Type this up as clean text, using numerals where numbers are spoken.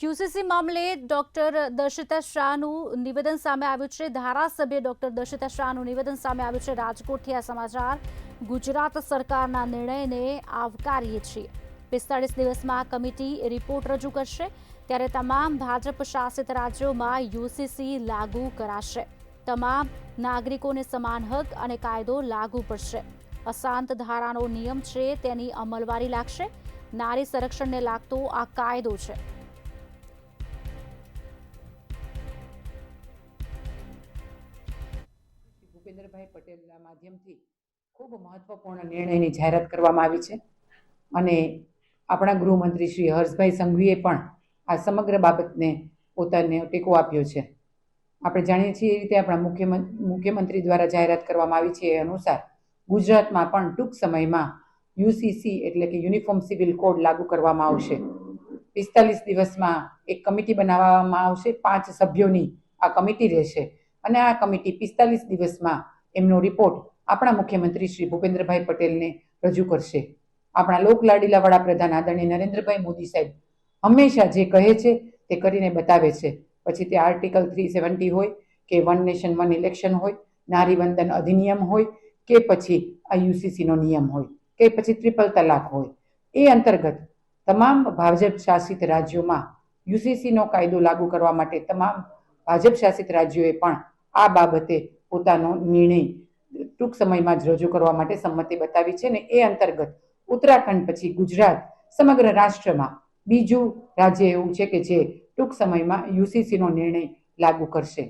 UCC મામલે doctor Darshita શાહનું નિવેદન સામે આવ્યું છે। ધારાસભ્ય ડોક્ટર દર્શિતા શાહનું નિવેદન સામે આવ્યું છે। રાજકોટથી આ સમાચાર। ગુજરાત સરકારના નિર્ણયને આવકારીએ છીએ। 45 દિવસમાં કમિટી રિપોર્ટ રજૂ કરશે। ત્યારે તમામ ભાજપ શાસિત રાજ્યોમાં યુસીસી લાગુ કરાશે। તમામ નાગરિકોને સમાન હક અને કાયદો લાગુ પડશે। અશાંત ધારાનો નિયમ છે તેની અમલવારી લાગશે। નારી સંરક્ષણને લાગતો આ કાયદો છે। ભૂપેન્દ્રભાઈ પટેલના માધ્યમથી ખૂબ મહત્વપૂર્ણ નિર્ણયની જાહેરાત કરવામાં આવી છે અને આપણા ગૃહમંત્રી શ્રી હર્ષભાઈ સંઘવીએ પણ આ સમગ્ર બાબતને પોતાને ટેકો આપ્યો છે। આપણે જાણીએ છીએ એ રીતે આપણા મુખ્યમંત્રી દ્વારા જાહેરાત કરવામાં આવી છે એ અનુસાર ગુજરાતમાં પણ ટૂંક સમયમાં યુસીસી એટલે કે યુનિફોર્મ સિવિલ કોડ લાગુ કરવામાં આવશે। 45 દિવસમાં એક કમિટી બનાવવામાં આવશે। 5 સભ્યોની આ કમિટી રહેશે અને આ કમિટી 45 દિવસમાં એમનો રિપોર્ટ આપણા મુખ્યમંત્રી શ્રી ભૂપેન્દ્રભાઈ પટેલને રજૂ કરશે। આપણા લોકલાડીલા વડાપ્રધાન આદરણીય નરેન્દ્રભાઈ મોદી સાહેબ હંમેશા જે કહે છે તે કરીને બતાવે છે। પછી તે આર્ટિકલ 370 હોય કે વન નેશન વન ઇલેક્શન હોય, નારી વંદન અધિનિયમ હોય કે પછી આ યુસીસીનો નિયમ હોય કે પછી ટ્રિપલ તલાક હોય, એ અંતર્ગત તમામ ભાજપ શાસિત રાજ્યોમાં યુસીસીનો કાયદો લાગુ કરવા માટે તમામ ભાજપ શાસિત રાજ્યોએ પણ આ બાબતે પોતાનો નિર્ણય ટૂંક સમયમાં જ રજૂ કરવા માટે સંમતિ બતાવી છે ને એ અંતર્ગત ઉત્તરાખંડ પછી ગુજરાત સમગ્ર રાષ્ટ્રમાં બીજું રાજ્ય એવું છે કે જે ટૂંક સમયમાં યુસીસીનો નિર્ણય લાગુ કરશે।